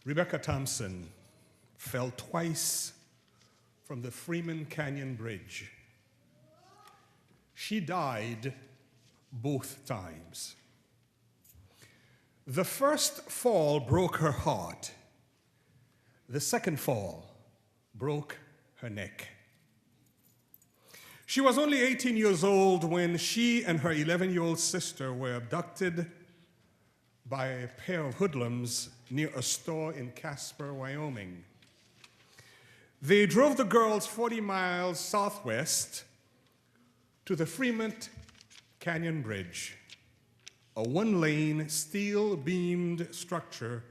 Rebecca Thompson fell twice from the Freeman Canyon Bridge. She died both times. The first fall broke her heart. The second fall broke her neck. She was only 18 years old when she and her 11-year-old sister were abducted by a pair of hoodlums near a store in Casper, Wyoming. They drove the girls 40 miles southwest to the Freeman Canyon Bridge, a one-lane, steel-beamed structure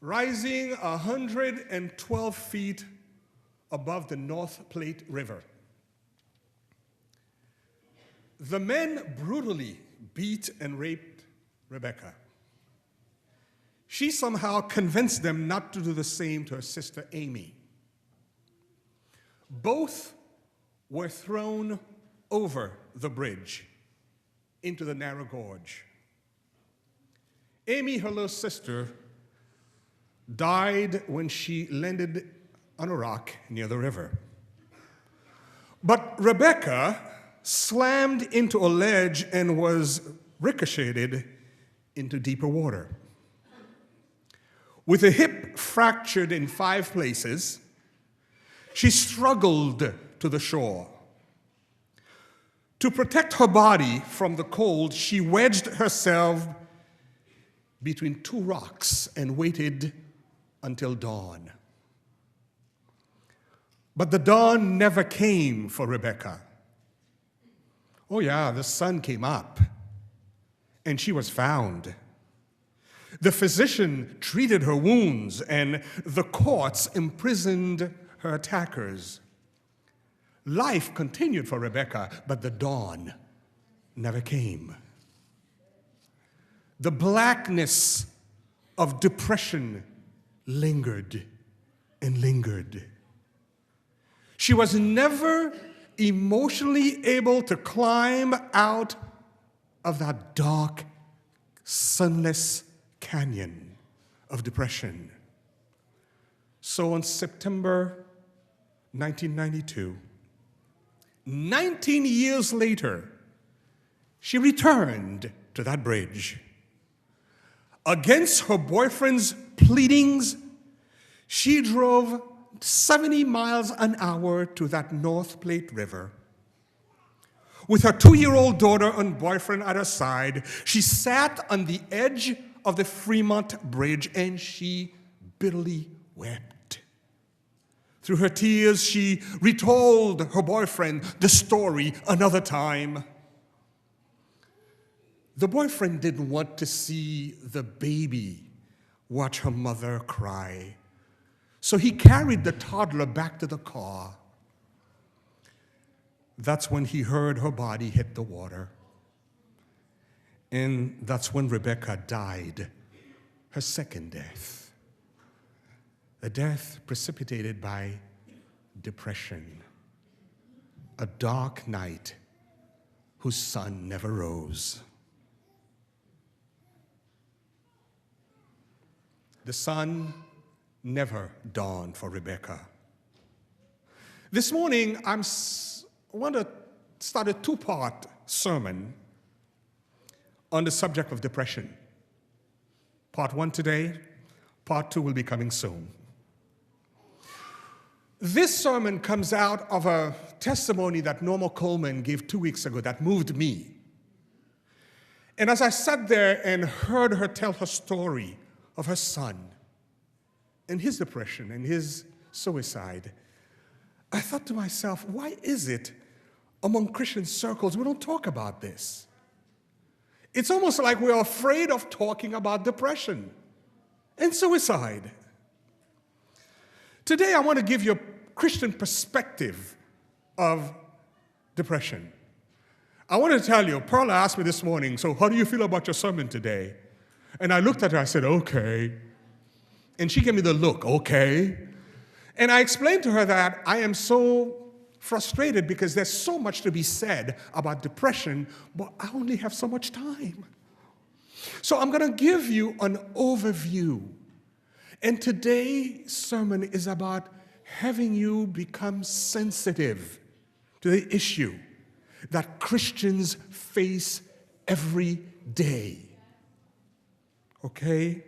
rising 112 feet above the North Platte River. The men brutally beat and raped Rebecca. She somehow convinced them not to do the same to her sister Amy. Both were thrown over the bridge into the narrow gorge. Amy, her little sister, died when she landed on a rock near the river. But Rebecca slammed into a ledge and was ricocheted into deeper water. With a hip fractured in 5 places, she struggled to the shore. To protect her body from the cold, she wedged herself between 2 rocks and waited until dawn. But the dawn never came for Rebecca. Oh yeah, the sun came up, and she was found. The physician treated her wounds, and the courts imprisoned her attackers. Life continued for Rebecca, but the dawn never came. The blackness of depression lingered and lingered. She was never emotionally able to climb out of that dark, sunless canyon of depression. So on September 1992, 19 years later, she returned to that bridge. Against her boyfriend's pleadings, she drove 70 miles an hour to that North Platte River. With her 2-year-old daughter and boyfriend at her side, she sat on the edge of the Fremont Bridge and she bitterly wept. Through her tears, she retold her boyfriend the story another time. The boyfriend didn't want to see the baby watch her mother cry, so he carried the toddler back to the car. That's when he heard her body hit the water. And that's when Rebecca died, her second death. A death precipitated by depression. A dark night whose sun never rose. The sun never dawned for Rebecca. This morning, I want to start a 2-part sermon on the subject of depression. Part 1 today, part 2 will be coming soon. This sermon comes out of a testimony that Norma Coleman gave 2 weeks ago that moved me. And as I sat there and heard her tell her story of her son and his depression and his suicide, I thought to myself, why is it among Christian circles we don't talk about this? It's almost like we're afraid of talking about depression and suicide. Today, I want to give you a Christian perspective of depression. I want to tell you, Pearl asked me this morning, so how do you feel about your sermon today? And I looked at her, I said, okay. And she gave me the look, okay. And I explained to her that I am so frustrated because there's so much to be said about depression, but I only have so much time. So I'm going to give you an overview. And today's sermon is about having you become sensitive to the issue that Christians face every day. Okay?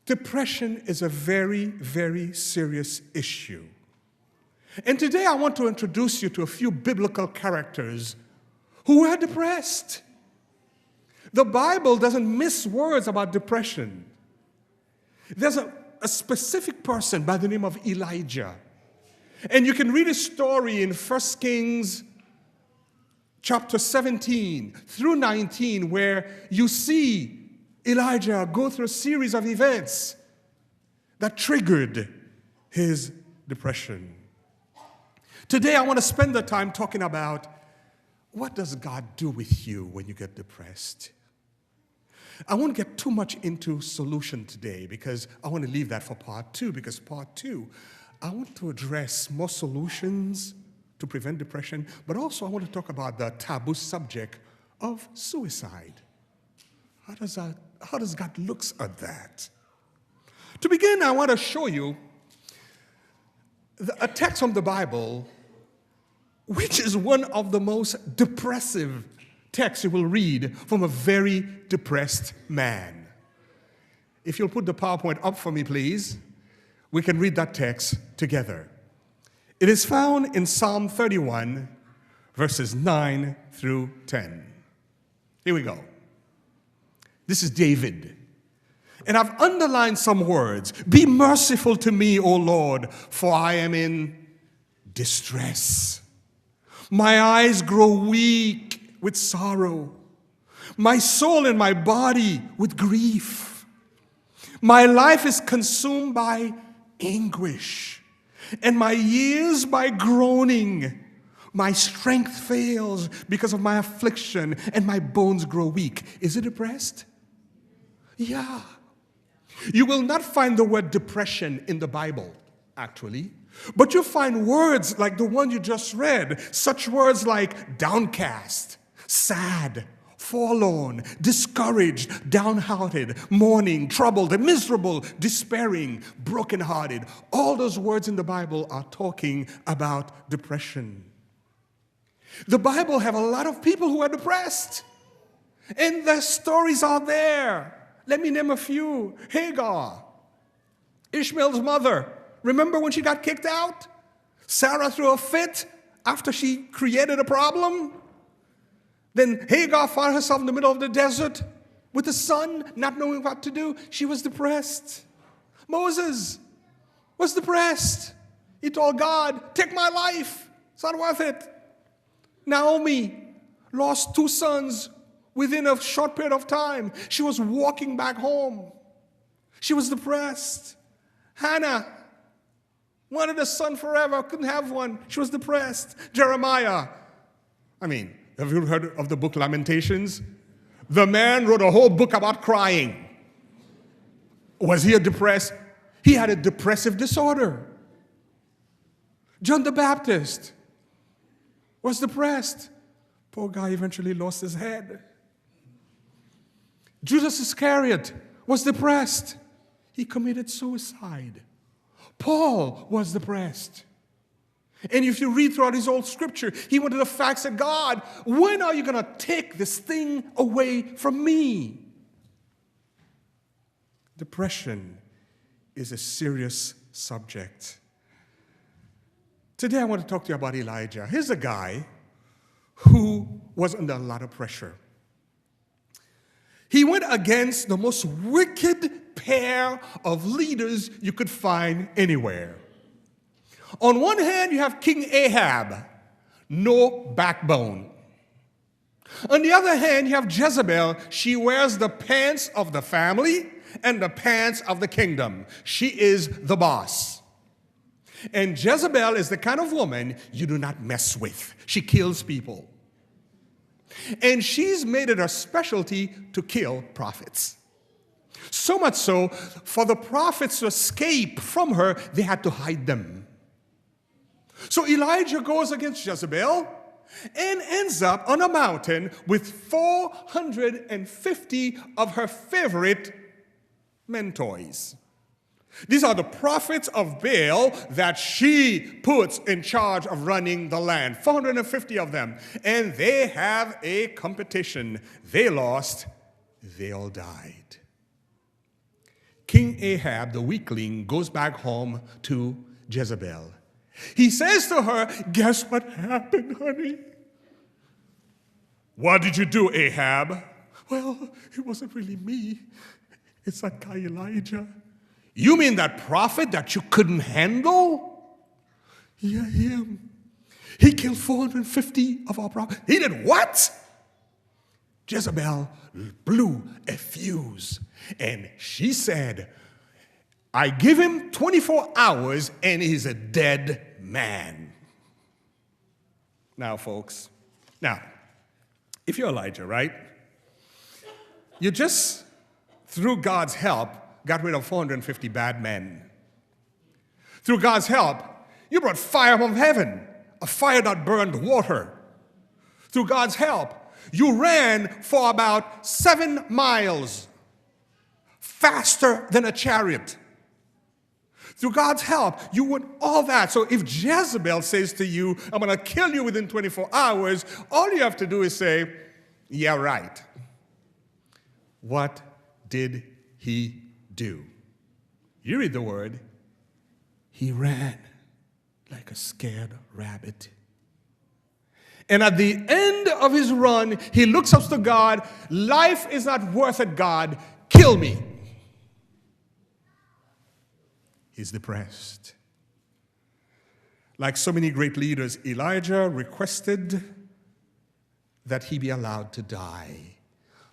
Depression is a very, very serious issue. And today I want to introduce you to a few biblical characters who were depressed. The Bible doesn't miss words about depression. There's a specific person by the name of Elijah. And you can read his story in 1 Kings chapter 17 through 19, where you see Elijah go through a series of events that triggered his depression. Today, I want to spend the time talking about what does God do with you when you get depressed. I won't get too much into solution today because I want to leave that for part 2, because part 2, I want to address more solutions to prevent depression, but also I want to talk about the taboo subject of suicide. How does God look at that? To begin, I want to show you a text from the Bible, which is one of the most depressive texts you will read from a very depressed man. If you'll put the PowerPoint up for me, please, we can read that text together. It is found in Psalm 31, verses 9 through 10. Here we go. This is David. And I've underlined some words. Be merciful to me, O Lord, for I am in distress. My eyes grow weak with sorrow, my soul and my body with grief. My life is consumed by anguish, and my years by groaning. My strength fails because of my affliction, and my bones grow weak. Is it depressed? Yeah. You will not find the word depression in the Bible, actually. But you'll find words like the one you just read, such words like downcast, sad, forlorn, discouraged, downhearted, mourning, troubled, miserable, despairing, brokenhearted. All those words in the Bible are talking about depression. The Bible have a lot of people who are depressed, and their stories are there. Let me name a few. Hagar, Ishmael's mother. Remember when she got kicked out? Sarah threw a fit after she created a problem. Then Hagar found herself in the middle of the desert with the sun, not knowing what to do. She was depressed. Moses was depressed. He told God, take my life. It's not worth it. Naomi lost 2 sons within a short period of time. She was walking back home. She was depressed. Hannah wanted a son forever, couldn't have one. She was depressed. Jeremiah. Have you heard of the book Lamentations? The man wrote a whole book about crying. Was he depressed? He had a depressive disorder. John the Baptist was depressed. Poor guy eventually lost his head. Judas Iscariot was depressed. He committed suicide. Paul was depressed. And if you read throughout his old scripture, he went to the facts of God. When are you going to take this thing away from me? Depression is a serious subject. Today I want to talk to you about Elijah. Here's a guy who was under a lot of pressure. He went against the most wicked pair of leaders you could find anywhere. On one hand, you have King Ahab, no backbone. On the other hand, you have Jezebel. She wears the pants of the family and the pants of the kingdom. She is the boss. And Jezebel is the kind of woman you do not mess with. She kills people. And she's made it her specialty to kill prophets. So much so, for the prophets to escape from her, they had to hide them. So Elijah goes against Jezebel and ends up on a mountain with 450 of her favorite mentors. These are the prophets of Baal that she puts in charge of running the land. 450 of them. And they have a competition. They lost. They all died. King Ahab, the weakling, goes back home to Jezebel. He says to her, guess what happened, honey? What did you do, Ahab? Well, it wasn't really me. It's that guy Elijah. You mean that prophet that you couldn't handle? Yeah, him. He killed 450 of our prophets. He did what? Jezebel blew a fuse, and she said, I give him 24 hours, and he's a dead man. Now, folks, if you're Elijah, right? You just, through God's help, got rid of 450 bad men. Through God's help, you brought fire from heaven, a fire that burned water. Through God's help, you ran for about 7 miles faster than a chariot. Through God's help, you would all that. So if Jezebel says to you, I'm going to kill you within 24 hours, all you have to do is say, yeah, right. What did he do? You read the word. He ran like a scared rabbit. And at the end of his run, he looks up to God. Life is not worth it, God. Kill me. He's depressed. Like so many great leaders, Elijah requested that he be allowed to die.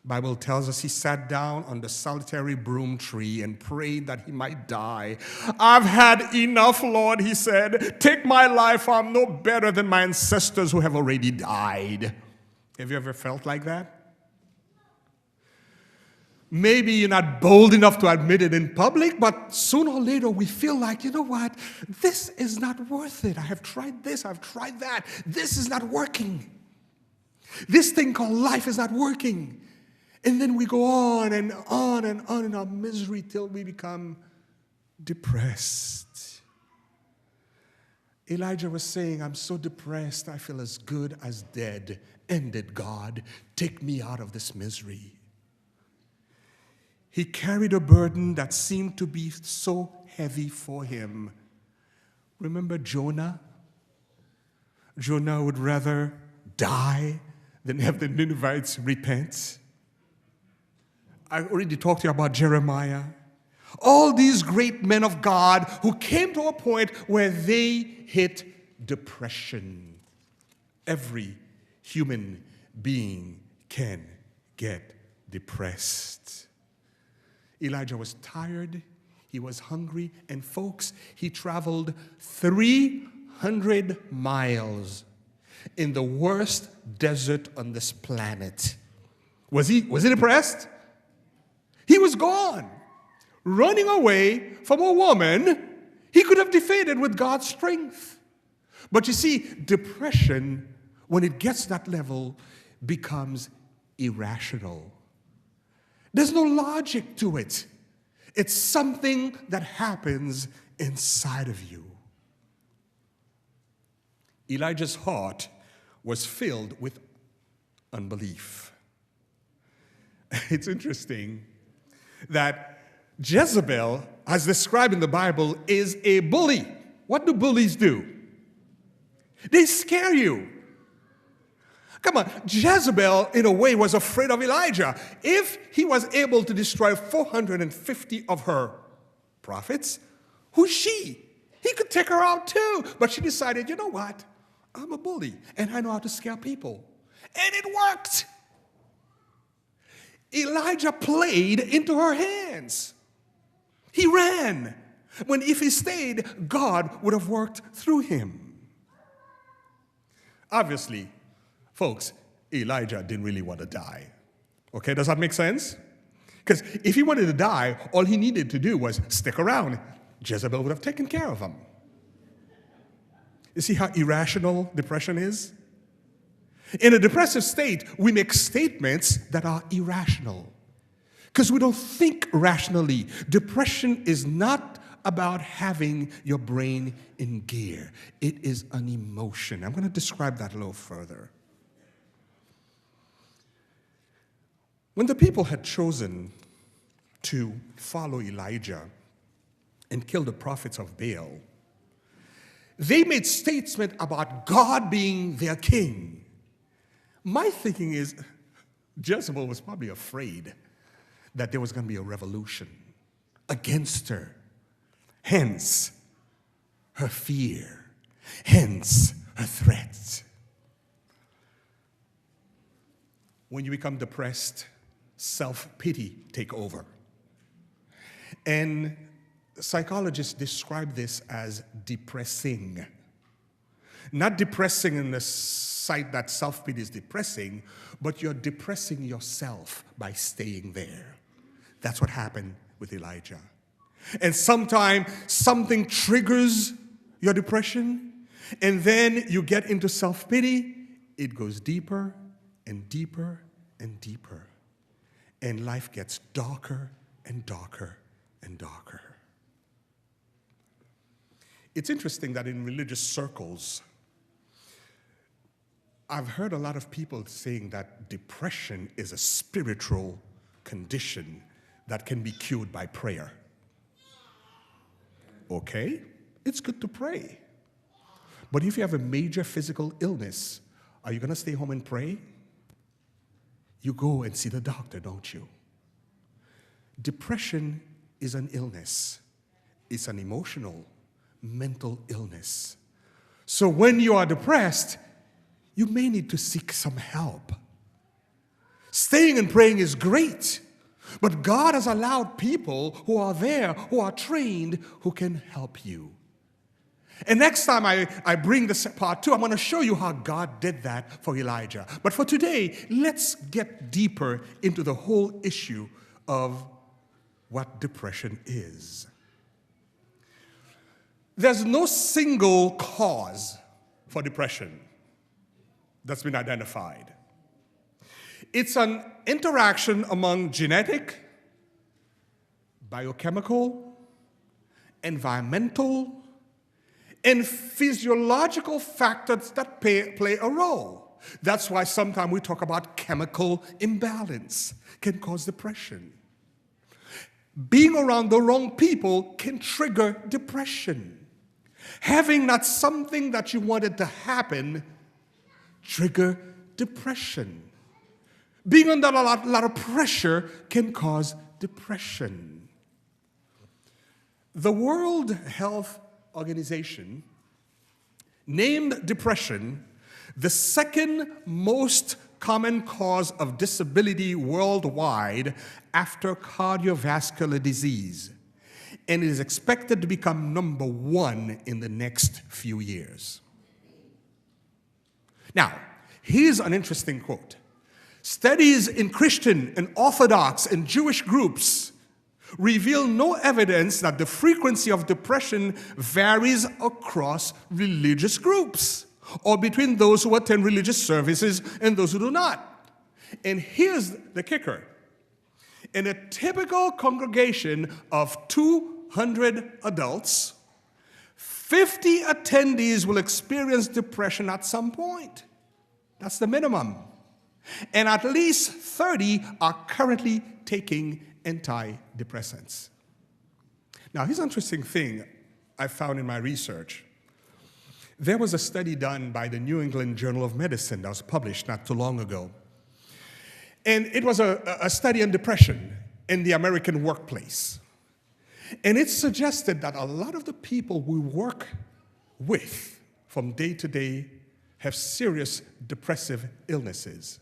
Bible tells us he sat down on the solitary broom tree and prayed that he might die. I've had enough, Lord, he said. Take my life. I'm no better than my ancestors who have already died. Have you ever felt like that? Maybe you're not bold enough to admit it in public, but sooner or later we feel like, you know what? This is not worth it. I have tried this. I've tried that. This is not working. This thing called life is not working. And then we go on and on and on in our misery till we become depressed. Elijah was saying, I'm so depressed, I feel as good as dead. Ended, God. Take me out of this misery. He carried a burden that seemed to be so heavy for him. Remember Jonah? Jonah would rather die than have the Ninevites repent. I already talked to you about Jeremiah. All these great men of God who came to a point where they hit depression. Every human being can get depressed. Elijah was tired, he was hungry, and folks, he traveled 300 miles in the worst desert on this planet. Was he depressed? He was gone, running away from a woman he could have defeated with God's strength. But you see, depression, when it gets that level, becomes irrational. There's no logic to it. It's something that happens inside of you. Elijah's heart was filled with unbelief. It's interesting that Jezebel, as described in the Bible, is a bully. What do bullies do? They scare you. Come on, Jezebel, in a way, was afraid of Elijah. If he was able to destroy 450 of her prophets, who's she? He could take her out too. But she decided, you know what? I'm a bully, and I know how to scare people. And it worked. Elijah played into her hands. He ran, when if he stayed, God would have worked through him. Obviously, folks, Elijah didn't really want to die. Okay, does that make sense? Because if he wanted to die, all he needed to do was stick around. Jezebel would have taken care of him. You see how irrational depression is? In a depressive state, we make statements that are irrational. because we don't think rationally. Depression is not about having your brain in gear. It is an emotion. I'm going to describe that a little further. When the people had chosen to follow Elijah and kill the prophets of Baal, they made statements about God being their king. My thinking is Jezebel was probably afraid that there was going to be a revolution against her. Hence, her fear. Hence, her threats. When you become depressed, self-pity take over. And psychologists describe this as depressing. Not depressing in the sight that self-pity is depressing, but you're depressing yourself by staying there. That's what happened with Elijah. And sometimes something triggers your depression, and then you get into self-pity. It goes deeper and deeper and deeper. And life gets darker and darker and darker. It's interesting that in religious circles, I've heard a lot of people saying that depression is a spiritual condition that can be cured by prayer. Okay, it's good to pray. But if you have a major physical illness, are you going to stay home and pray? You go and see the doctor, don't you? Depression is an illness. It's an emotional, mental illness. So when you are depressed, you may need to seek some help. Staying and praying is great, but God has allowed people who are there, who are trained, who can help you. And next time I bring this part 2, I'm going to show you how God did that for Elijah. But for today, let's get deeper into the whole issue of what depression is. There's no single cause for depression that's been identified. It's an interaction among genetic, biochemical, environmental, and physiological factors that play a role. That's why sometimes we talk about chemical imbalance can cause depression. Being around the wrong people can trigger depression. Having not something that you wanted to happen trigger depression. Being under a lot of pressure can cause depression. The World Health Organization named depression the second most common cause of disability worldwide after cardiovascular disease, and it is expected to become number 1 in the next few years. Now, here's an interesting quote. Studies in Christian and Orthodox and Jewish groups reveal no evidence that the frequency of depression varies across religious groups or between those who attend religious services and those who do not. And here's the kicker. In a typical congregation of 200 adults, 50 attendees will experience depression at some point. That's the minimum. And at least 30 are currently taking antidepressants. Now, here's an interesting thing I found in my research. There was a study done by the New England Journal of Medicine that was published not too long ago. And it was a study on depression in the American workplace. And it suggested that a lot of the people we work with from day to day have serious depressive illnesses.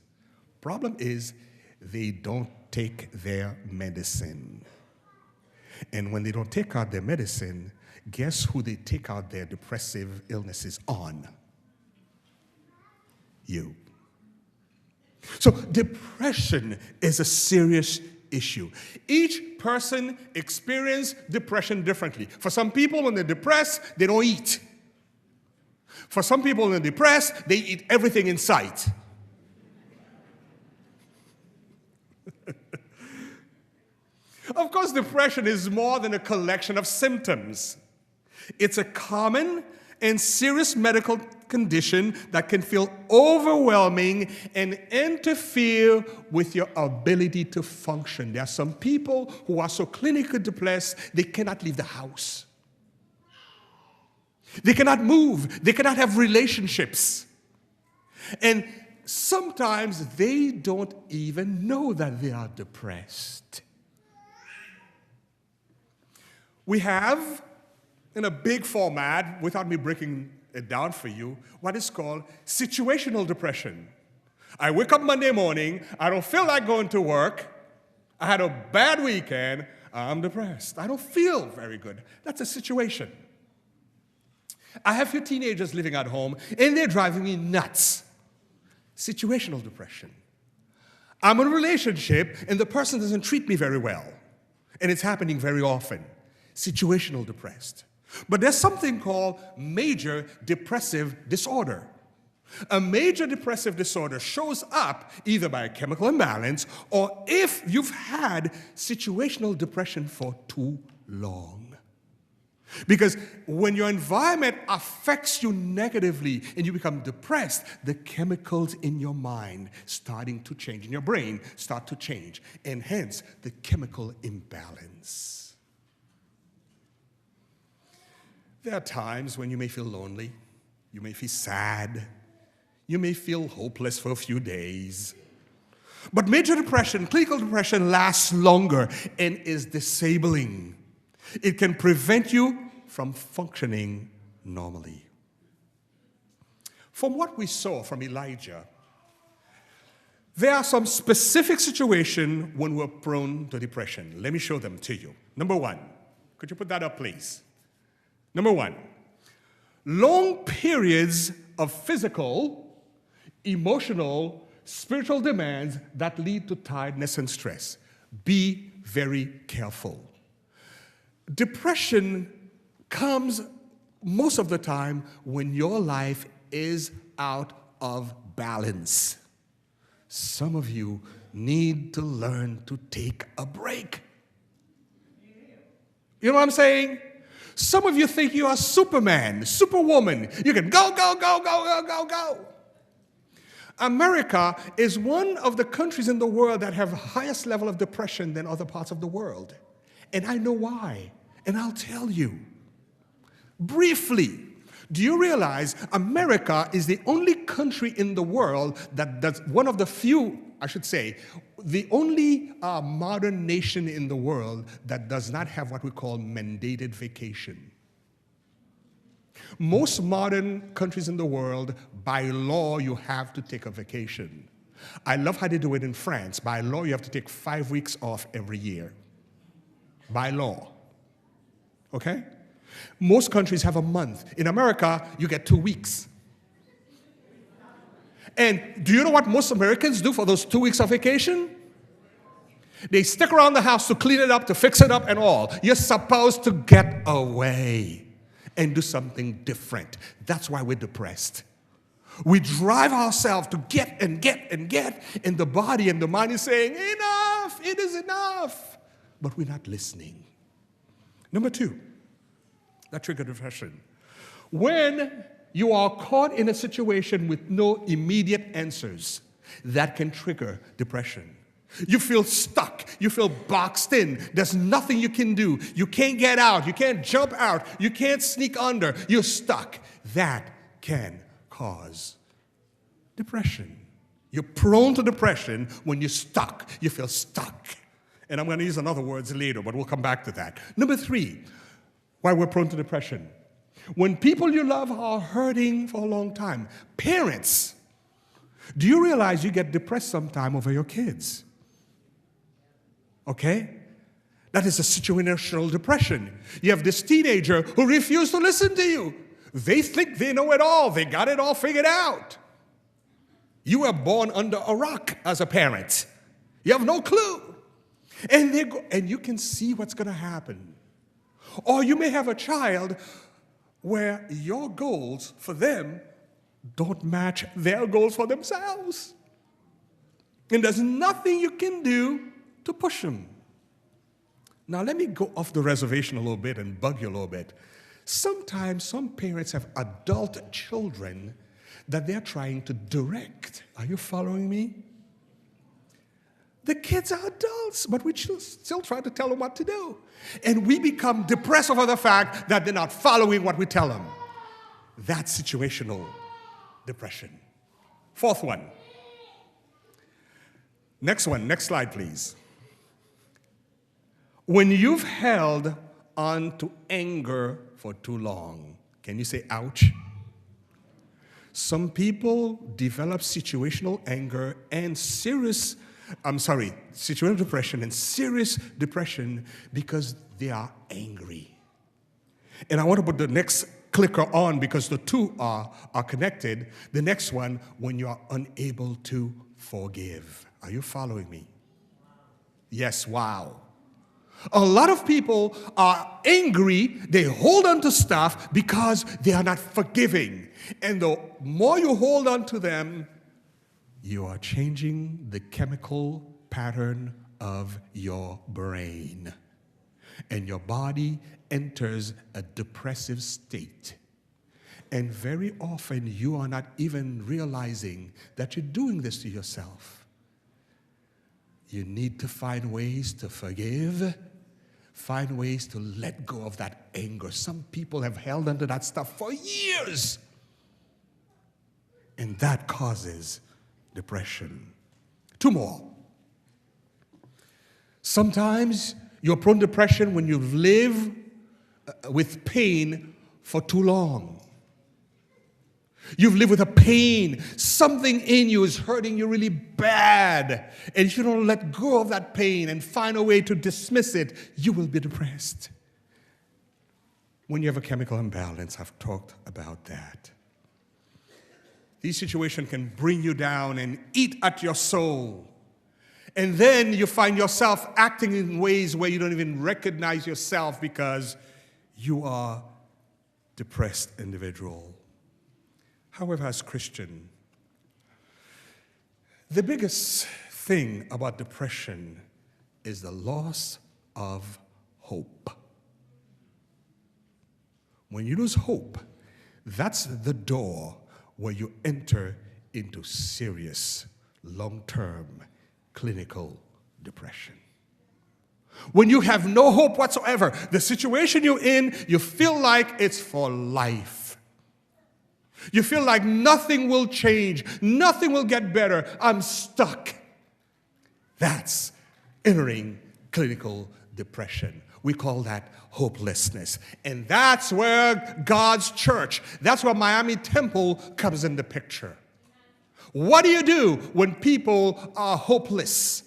Problem is, they don't take their medicine. And when they don't take out their medicine, guess who they take out their depressive illnesses on? You. So depression is a serious issue. Each person experiences depression differently. For some people, when they're depressed, they don't eat. For some people, when they're depressed, they eat everything in sight. Of course, depression is more than a collection of symptoms. It's a common and serious medical condition that can feel overwhelming and interfere with your ability to function. There are some people who are so clinically depressed, they cannot leave the house. They cannot move. They cannot have relationships. And sometimes they don't even know that they are depressed. We have, in a big format, without me breaking it down for you, what is called situational depression. I wake up Monday morning, I don't feel like going to work, I had a bad weekend, I'm depressed. I don't feel very good. That's a situation. I have a few teenagers living at home, and they're driving me nuts. Situational depression. I'm in a relationship, and the person doesn't treat me very well, and it's happening very often. Situational depressed. But there's something called major depressive disorder. A major depressive disorder shows up either by a chemical imbalance or if you've had situational depression for too long. Because when your environment affects you negatively and you become depressed, the chemicals in your mind starting to change, in your brain start to change, and hence the chemical imbalance. There are times when you may feel lonely, you may feel sad, you may feel hopeless for a few days. But major depression, clinical depression, lasts longer and is disabling. It can prevent you from functioning normally. From what we saw from Elijah, there are some specific situations when we're prone to depression. Let me show them to you. Number one, could you put that up, please? Number one, long periods of physical, emotional, spiritual demands that lead to tiredness and stress. Be very careful. Depression comes most of the time when your life is out of balance. Some of you need to learn to take a break. You know what I'm saying? Some of you think you are Superman, Superwoman. You can go, go, go, go, go, go, go. America is one of the countries in the world that have the highest level of depression than other parts of the world. And I know why, and I'll tell you. Briefly, do you realize America is the only country in the world that does, one of the few, I should say, the only modern nation in the world that does not have what we call mandated vacation. Most modern countries in the world, by law, you have to take a vacation. I love how they do it in France. By law, you have to take 5 weeks off every year. By law. Okay? Most countries have a month. In America, you get 2 weeks. And do you know what most Americans do for those 2 weeks of vacation? They stick around the house to clean it up, to fix it up and all. You're supposed to get away and do something different. That's why we're depressed. We drive ourselves to get and get and get, and the body and the mind is saying, enough, it is enough. But we're not listening. Number two, that trigger depression. When you are caught in a situation with no immediate answers, that can trigger depression. You feel stuck. You feel boxed in. There's nothing you can do. You can't get out. You can't jump out. You can't sneak under. You're stuck. That can cause depression. You're prone to depression when you're stuck. You feel stuck. And I'm going to use another words later, but we'll come back to that. Number three, why we're prone to depression. When people you love are hurting for a long time. Parents, do you realize you get depressed sometime over your kids? Okay? That is a situational depression. You have this teenager who refuses to listen to you. They think they know it all. They got it all figured out. You were born under a rock as a parent. You have no clue. And you can see what's going to happen. Or you may have a child where your goals for them don't match their goals for themselves. And there's nothing you can do to push them. Now, let me go off the reservation a little bit and bug you a little bit. Sometimes some parents have adult children that they're trying to direct. Are you following me? The kids are adults, but we still try to tell them what to do. And we become depressed over the fact that they're not following what we tell them. That's situational depression. Fourth one. Next slide, please. When you've held on to anger for too long, can you say ouch? Some people develop situational anger and situational depression and serious depression because they are angry. And I want to put the next clicker on because the two are connected. The next one, when you are unable to forgive. Are you following me? Yes, wow. A lot of people are angry, they hold on to stuff because they are not forgiving. And the more you hold on to them, you are changing the chemical pattern of your brain. And your body enters a depressive state. And very often you are not even realizing that you're doing this to yourself. You need to find ways to forgive, find ways to let go of that anger. Some people have held onto that stuff for years. And that causes depression. Two more. Sometimes you're prone to depression when you live with pain for too long. You've lived with a pain. Something in you is hurting you really bad. And if you don't let go of that pain and find a way to dismiss it, you will be depressed. When you have a chemical imbalance, I've talked about that. These situations can bring you down and eat at your soul. And then you find yourself acting in ways where you don't even recognize yourself because you are a depressed individual. However, as Christian, the biggest thing about depression is the loss of hope. When you lose hope, that's the door where you enter into serious, long-term, clinical depression. When you have no hope whatsoever, the situation you're in, you feel like it's for life. You feel like nothing will change, nothing will get better, I'm stuck. That's entering clinical depression. We call that hopelessness. And that's where God's church, that's where Miami Temple comes in the picture. What do you do when people are hopeless?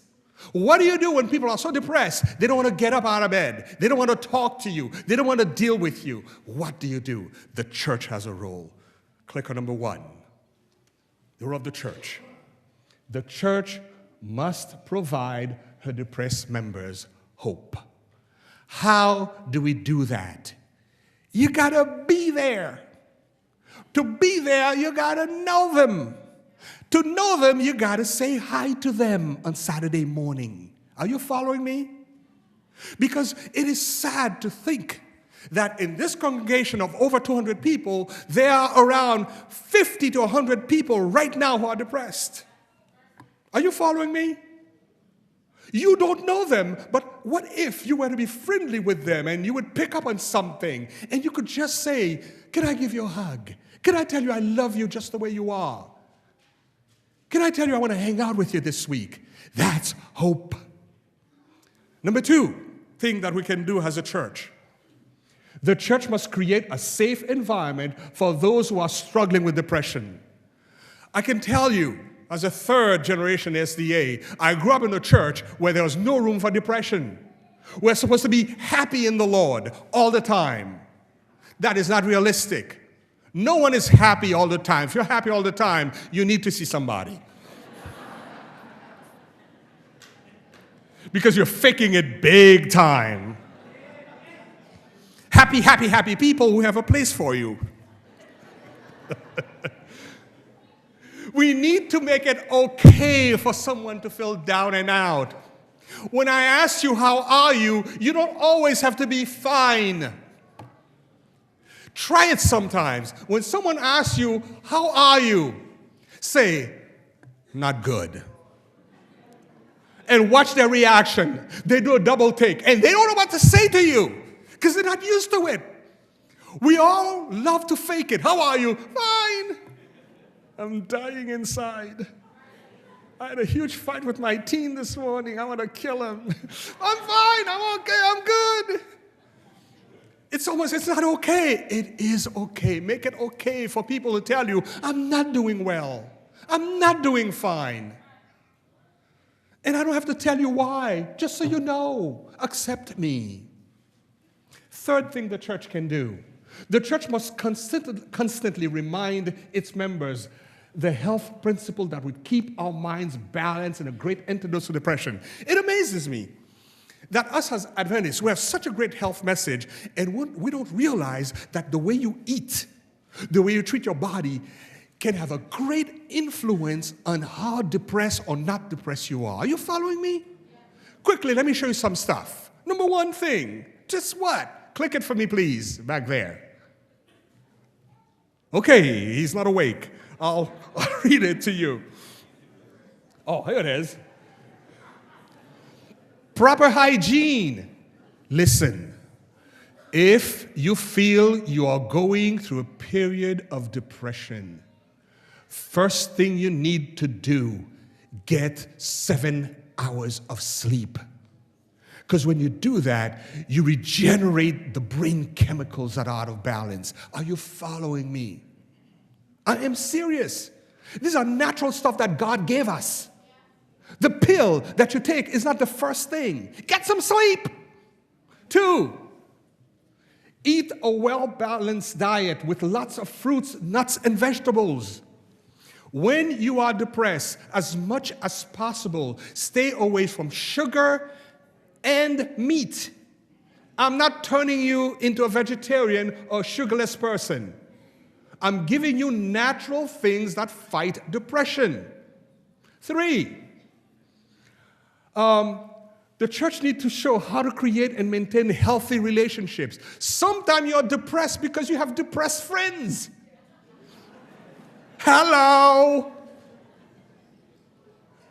What do you do when people are so depressed? They don't want to get up out of bed. They don't want to talk to you. They don't want to deal with you. What do? The church has a role. Clicker number one, the role of the church. The church must provide her depressed members hope. How do we do that? You gotta be there. To be there, you gotta know them. To know them, you gotta say hi to them on Saturday morning. Are you following me? Because it is sad to think that in this congregation of over 200 people, there are around 50 to 100 people right now who are depressed. Are you following me? You don't know them, but what if you were to be friendly with them and you would pick up on something and you could just say, can I give you a hug? Can I tell you I love you just the way you are? Can I tell you I want to hang out with you this week? That's hope. Number two thing that we can do as a church. The church must create a safe environment for those who are struggling with depression. I can tell you, as a third generation SDA, I grew up in a church where there was no room for depression. We're supposed to be happy in the Lord all the time. That is not realistic. No one is happy all the time. If you're happy all the time, you need to see somebody. Because you're faking it big time. Happy, happy, happy people who have a place for you. We need to make it okay for someone to feel down and out. When I ask you, how are you, you don't always have to be fine. Try it sometimes. When someone asks you, how are you? Say, not good. And watch their reaction. They do a double take, and they don't know what to say to you because they're not used to it. We all love to fake it. How are you? Fine. I'm dying inside. I had a huge fight with my teen this morning. I want to kill him. I'm fine. I'm okay. I'm good. It's not okay. It is okay. Make it okay for people to tell you, I'm not doing well. I'm not doing fine. And I don't have to tell you why, just so you know. Accept me. Third thing the church can do. The church must constantly remind its members the health principle that would keep our minds balanced and a great antidote to depression. It amazes me that us as Adventists, we have such a great health message, and we don't realize that the way you eat, the way you treat your body, can have a great influence on how depressed or not depressed you are. Are you following me? Quickly, let me show you some stuff. Number one thing, just what? Click it for me, please, back there. Okay, he's not awake. I'll read it to you. Oh, here it is. Proper hygiene. Listen, if you feel you are going through a period of depression, first thing you need to do, get 7 hours of sleep. Because when you do that, you regenerate the brain chemicals that are out of balance. Are you following me? I am serious. These are natural stuff that God gave us. The pill that you take is not the first thing. Get some sleep. 2, eat a well-balanced diet with lots of fruits, nuts, and vegetables. When you are depressed, as much as possible, stay away from sugar and meat. I'm not turning you into a vegetarian or sugarless person. I'm giving you natural things that fight depression. 3, the church needs to show how to create and maintain healthy relationships. Sometimes you're depressed because you have depressed friends. Hello.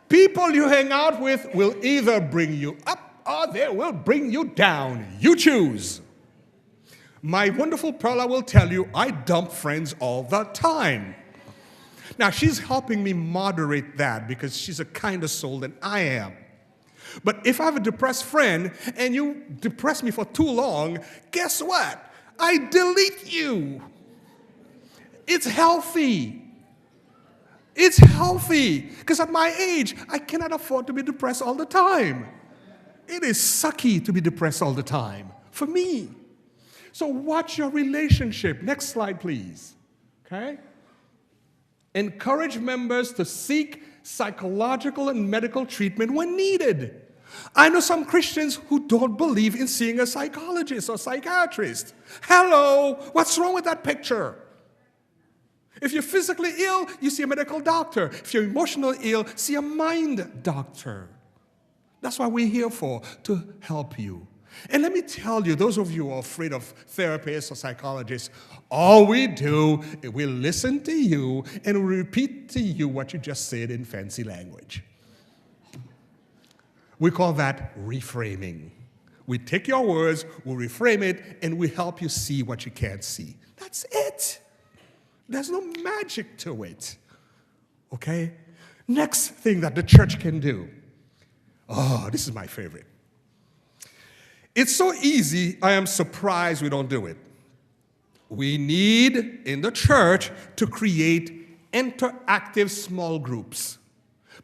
People you hang out with will either bring you up or they will bring you down. You choose. My wonderful Perla will tell you I dump friends all the time. Now, she's helping me moderate that because she's a kinder soul than I am. But if I have a depressed friend and you depress me for too long, guess what? I delete you. It's healthy. It's healthy. Because at my age, I cannot afford to be depressed all the time. It is sucky to be depressed all the time for me. So watch your relationship. Next slide, please. Okay? Encourage members to seek psychological and medical treatment when needed. I know some Christians who don't believe in seeing a psychologist or psychiatrist. Hello, what's wrong with that picture? If you're physically ill, you see a medical doctor. If you're emotionally ill, see a mind doctor. That's what we're here for, to help you. And let me tell you, those of you who are afraid of therapists or psychologists, all we do is we listen to you and we repeat to you what you just said in fancy language. We call that reframing. We take your words, we reframe it, and we help you see what you can't see. That's it. There's no magic to it. Okay? Next thing that the church can do. Oh, this is my favorite. It's so easy, I am surprised we don't do it. We need, in the church, to create interactive small groups.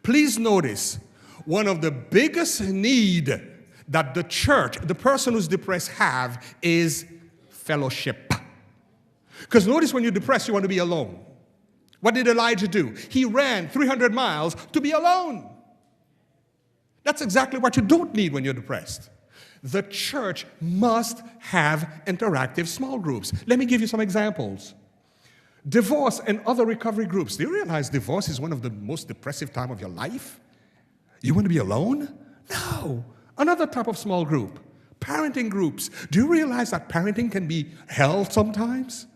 Please notice, one of the biggest need that the church, the person who's depressed, have is fellowship. Because notice when you're depressed, you want to be alone. What did Elijah do? He ran 300 miles to be alone. That's exactly what you don't need when you're depressed. The church must have interactive small groups. Let me give you some examples. Divorce and other recovery groups. Do you realize divorce is one of the most depressive times of your life? You want to be alone? No. Another type of small group, parenting groups. Do you realize that parenting can be hell sometimes?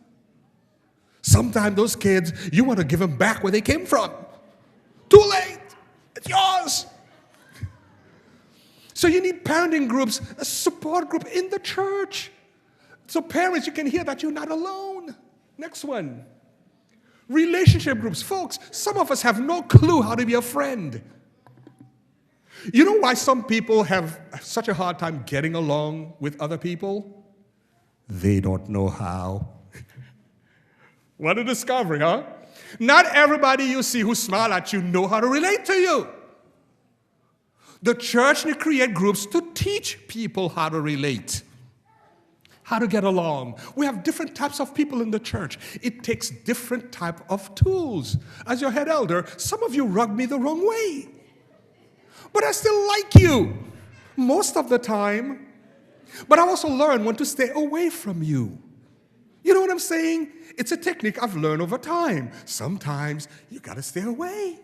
Sometimes those kids, you want to give them back where they came from. Too late. It's yours. So you need parenting groups, a support group in the church. So parents, you can hear that you're not alone. Next one. Relationship groups. Folks, some of us have no clue how to be a friend. You know why some people have such a hard time getting along with other people? They don't know how. What a discovery, huh? Not everybody you see who smile at you know how to relate to you. The church need to create groups to teach people how to relate, how to get along. We have different types of people in the church. It takes different type of tools. As your head elder, some of you rub me the wrong way. But I still like you most of the time. But I also learn when to stay away from you. You know what I'm saying? It's a technique I've learned over time. Sometimes you got to stay away.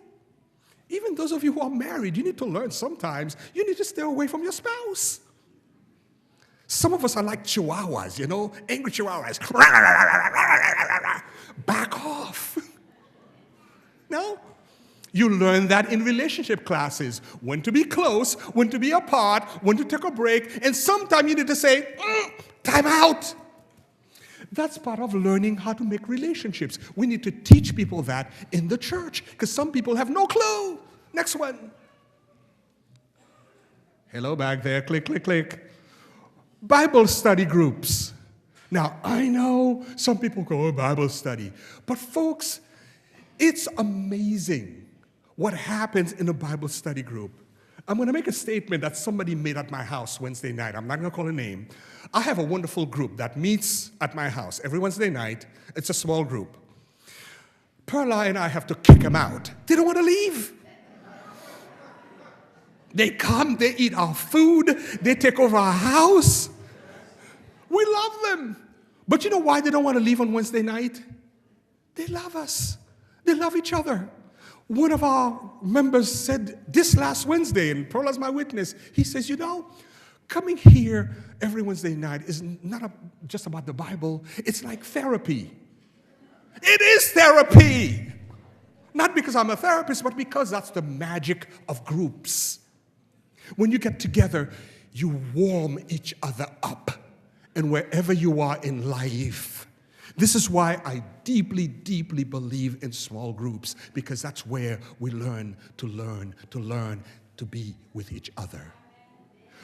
Even those of you who are married, you need to learn sometimes you need to stay away from your spouse. Some of us are like chihuahuas, you know, angry chihuahuas. Back off. No? You learn that in relationship classes. When to be close, when to be apart, when to take a break, and sometimes you need to say, time out. That's part of learning how to make relationships. We need to teach people that in the church because some people have no clue. Next one. Hello back there. Click, click, click. Bible study groups. Now, I know some people go, Bible study. But folks, it's amazing what happens in a Bible study group. I'm going to make a statement that somebody made at my house Wednesday night. I'm not going to call a name. I have a wonderful group that meets at my house every Wednesday night. It's a small group. Perla and I have to kick them out. They don't want to leave. They come, they eat our food, they take over our house. We love them. But you know why they don't want to leave on Wednesday night? They love us. They love each other. One of our members said this last Wednesday, and Perla's my witness. He says, you know, coming here every Wednesday night is not just about the Bible. It's like therapy. It is therapy. Not because I'm a therapist, but because that's the magic of groups. When you get together, you warm each other up. And wherever you are in life, this is why I deeply, deeply believe in small groups, because that's where we learn to be with each other.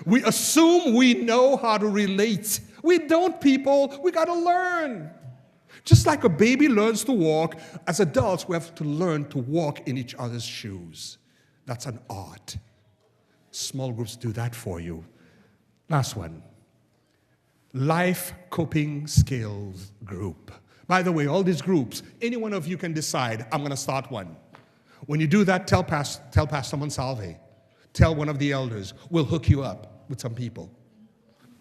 We assume we know how to relate. We don't, people. We got to learn. Just like a baby learns to walk, as adults, we have to learn to walk in each other's shoes. That's an art. Small groups do that for you. Last one. Life Coping Skills Group. By the way, all these groups, any one of you can decide, I'm going to start one. When you do that, tell Pastor Monsalve. Tell one of the elders. We'll hook you up with some people.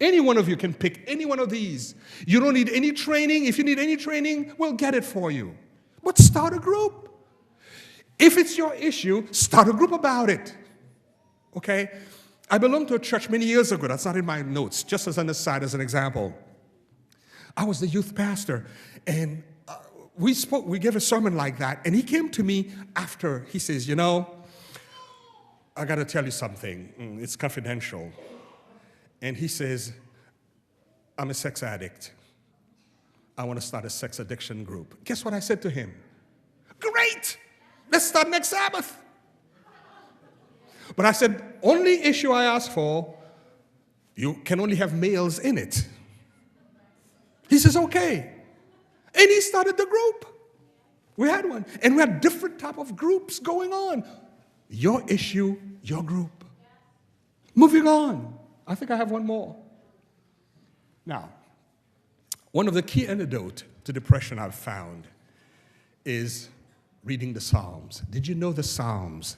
Any one of you can pick any one of these. You don't need any training. If you need any training, we'll get it for you. But start a group. If it's your issue, start a group about it. Okay? I belonged to a church many years ago. That's not in my notes. Just as an aside, as an example. I was the youth pastor, and we gave a sermon like that, and he came to me after. He says, you know, I got to tell you something. It's confidential. And he says, I'm a sex addict. I want to start a sex addiction group. Guess what I said to him? Great! Let's start next Sabbath. But I said, only issue I ask for, you can only have males in it. He says, okay. And he started the group. We had one. And we had different type of groups going on. Your issue, your group. Moving on. I think I have one more. Now, one of the key antidotes to depression I've found is reading the Psalms. Did you know the Psalms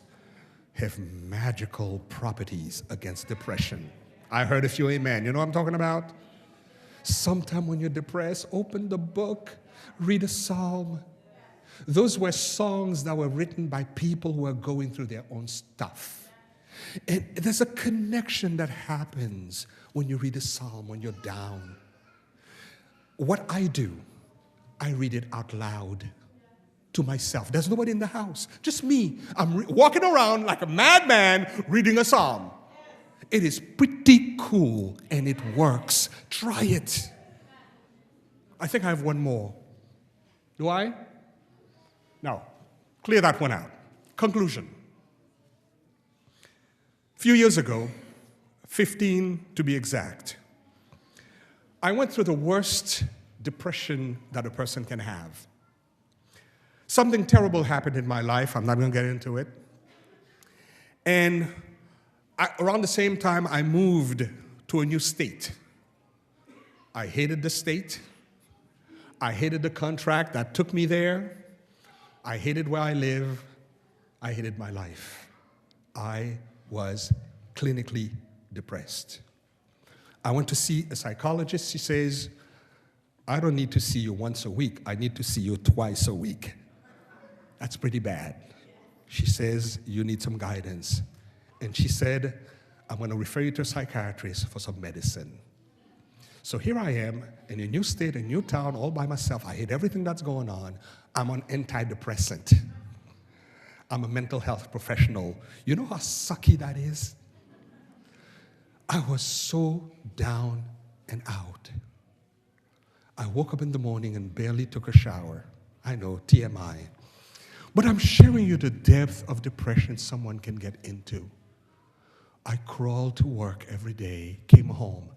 have magical properties against depression? I heard a few amen. You know what I'm talking about? Sometime when you're depressed, open the book, read a psalm. Those were songs that were written by people who are going through their own stuff. And there's a connection that happens when you read a psalm, when you're down. What I do, I read it out loud to myself. There's nobody in the house, just me. I'm walking around like a madman reading a psalm. It is pretty cool and it works. Try it. I think I have one more. Do I? No. Clear that one out. Conclusion. A few years ago, 15 to be exact, I went through the worst depression that a person can have. Something terrible happened in my life. I'm not going to get into it. And around the same time, I moved to a new state. I hated the state. I hated the contract that took me there. I hated where I live. I hated my life. I was clinically depressed. I went to see a psychologist. She says, I don't need to see you once a week. I need to see you twice a week. That's pretty bad. She says, you need some guidance. And she said, I'm going to refer you to a psychiatrist for some medicine. So here I am in a new state, a new town, all by myself. I hate everything that's going on. I'm on antidepressant. I'm a mental health professional. You know how sucky that is? I was so down and out. I woke up in the morning and barely took a shower. I know, TMI. But I'm sharing you the depth of depression someone can get into. I crawled to work every day, came home.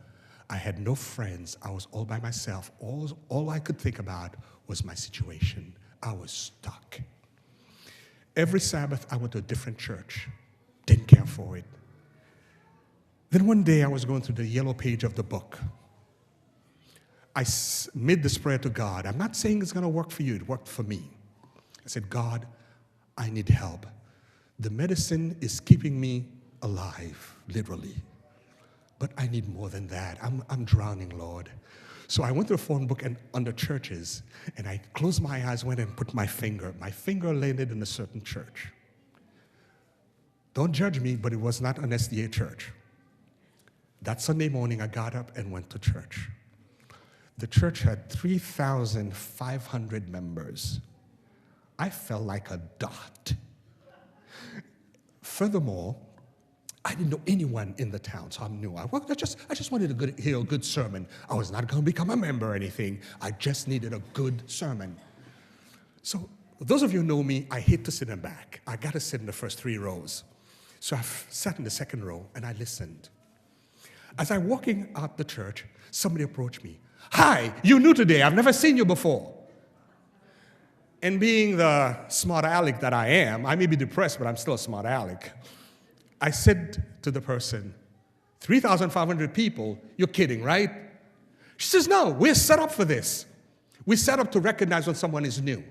I had no friends. I was all by myself. All I could think about was my situation. I was stuck. Every Sabbath, I went to a different church. Didn't care for it. Then one day, I was going through the yellow page of the book. I made this prayer to God. I'm not saying it's going to work for you. It worked for me. I said, God, I need help. The medicine is keeping me alive, literally. But I need more than that. I'm drowning, Lord. So I went to a phone book and under churches, and I closed my eyes, went and put my finger. My finger landed in a certain church. Don't judge me, but it was not an SDA church. That Sunday morning, I got up and went to church. The church had 3,500 members. I felt like a dot. Furthermore, I didn't know anyone in the town, so I'm new. I just wanted to hear a good sermon. I was not going to become a member or anything. I just needed a good sermon. So those of you who know me, I hate to sit in the back. I got to sit in the first 3 rows. So I sat in the second row, and I listened. As I walking out the church, somebody approached me. Hi, you new today. I've never seen you before. And being the smart aleck that I am, I may be depressed, but I'm still a smart aleck. I said to the person, 3,500 people, you're kidding, right? She says, no, we're set up for this. We're set up to recognize when someone is new.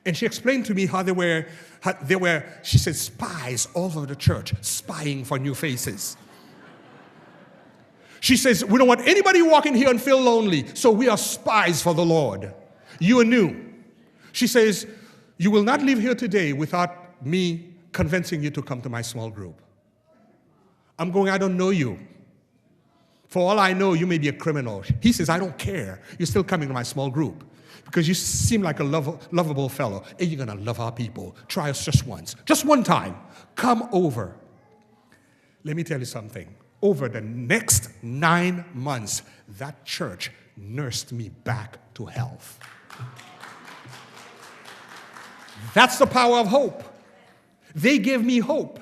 And she explained to me how they were, she said, spies all over the church, spying for new faces. She says, we don't want anybody walking here and feel lonely, so we are spies for the Lord. You are new. She says, you will not leave here today without me convincing you to come to my small group. I'm going, I don't know you. For all I know, you may be a criminal. He says, I don't care. You're still coming to my small group because you seem like a lovable fellow, and you're going to love our people. Try us just once, just one time. Come over. Let me tell you something. Over the next 9 months, that church nursed me back to health. That's the power of hope. They gave me hope.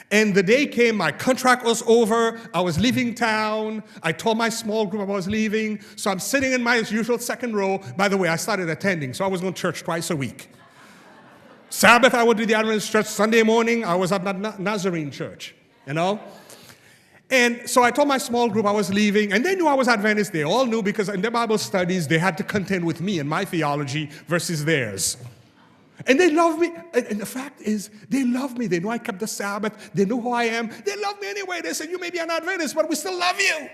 And the day came, my contract was over, I was leaving town, I told my small group I was leaving, so I'm sitting in my usual second row. By the way, I started attending, so I was going to church twice a week. Sabbath, I would do the Adventist church. Sunday morning, I was at Nazarene church, you know. And so I told my small group I was leaving, and they knew I was Adventist. They all knew because in their Bible studies, they had to contend with me and my theology versus theirs. And they love me. And the fact is, they love me. They know I kept the Sabbath. They know who I am. They love me anyway. They said, you may be an Adventist, but we still love you.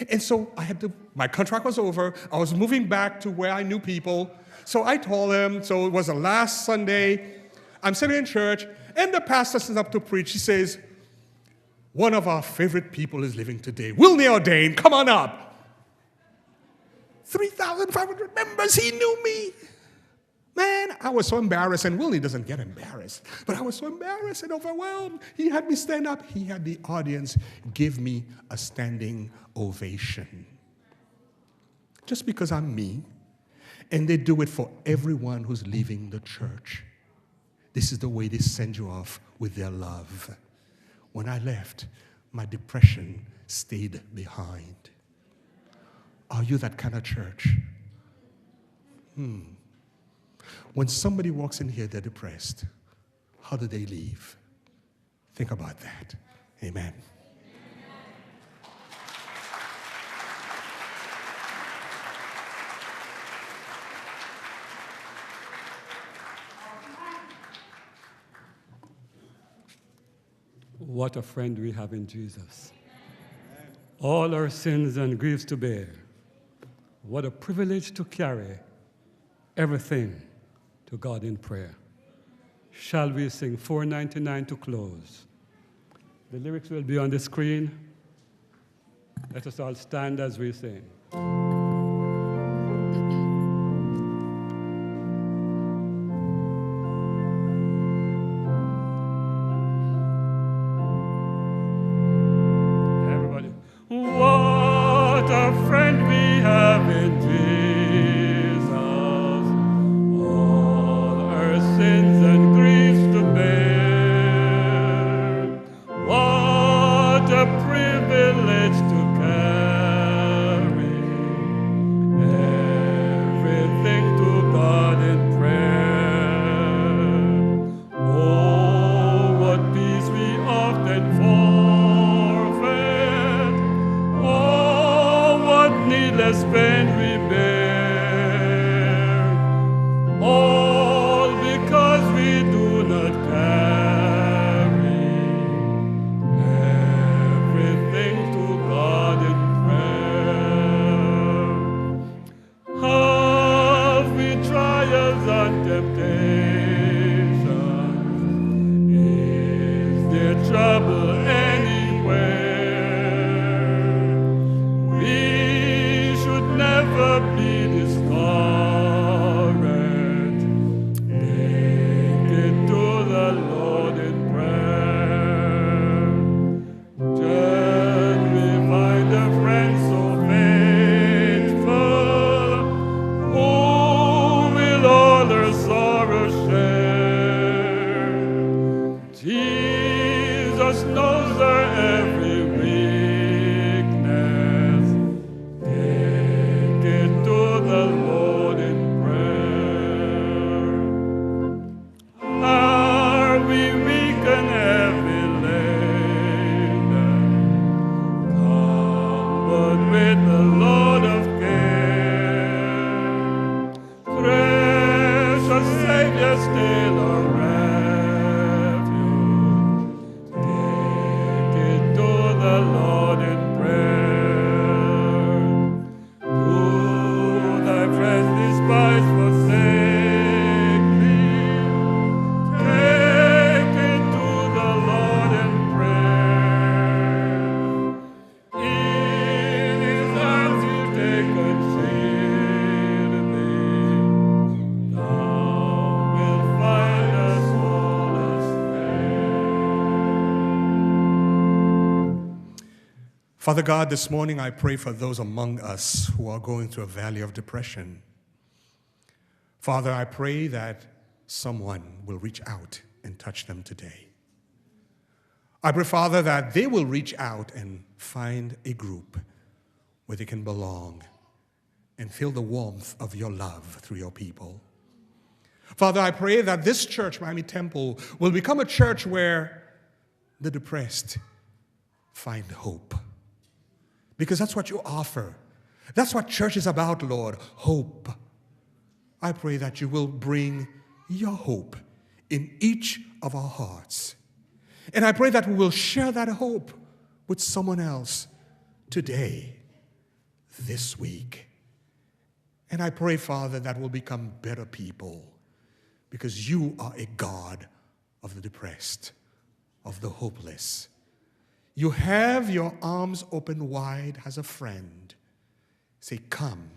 And so my contract was over. I was moving back to where I knew people. So I told them, so it was the last Sunday. I'm sitting in church, and the pastor sits up to preach. He says, One of our favorite people is living today. Wilny Audain, come on up. 3,500 members, he knew me. Man, I was so embarrassed, and Wilny doesn't get embarrassed, but I was so embarrassed and overwhelmed. He had me stand up. He had the audience give me a standing ovation. Just because I'm me, and they do it for everyone who's leaving the church. This is the way they send you off with their love. When I left, my depression stayed behind. Are you that kind of church? When somebody walks in here, they're depressed. How do they leave? Think about that. Amen. What a friend we have in Jesus. All our sins and griefs to bear. What a privilege to carry everything to God in prayer. Shall we sing 499 to close? The lyrics will be on the screen. Let us all stand as we sing. Everybody. What a friend we have in Jesus. All our sins and griefs to bear. What a privilege to carry everything to God in prayer. Oh, what peace we often forfeit. Oh, what needless pain we bear. All because we do not carry everything to God in prayer. Have we trials and temptations? Is there trouble anywhere? We should never be discouraged. Take it to the Lord in prayer. Then we find a friend so faithful, who will all our sorrows share. Jesus knows our every weakness. Take it to the Lord in prayer. Are we weak and heavy laden? Come, but with the Lord of care. Precious Savior, still our refuge. Take it to the Lord in prayer. Do thy friends despise, forsake thee? Take it to the Lord in prayer. In his arms he'll take and shield thee. Thou wilt find a solace there. Father God, this morning I pray for those among us who are going through a valley of depression. Father, I pray that someone will reach out and touch them today. I pray, Father, that they will reach out and find a group where they can belong and feel the warmth of your love through your people. Father, I pray that this church, Miami Temple, will become a church where the depressed find hope. Because that's what you offer. That's what church is about, Lord, hope. I pray that you will bring your hope in each of our hearts. And I pray that we will share that hope with someone else today, this week. And I pray, Father, that we'll become better people because you are a God of the depressed, of the hopeless. You have your arms open wide as a friend. Say, come,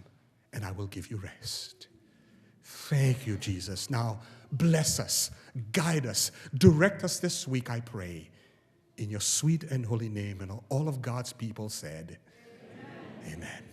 and I will give you rest. Thank you, Jesus. Now, bless us, guide us, direct us this week, I pray. In your sweet and holy name, and all of God's people said, amen. Amen.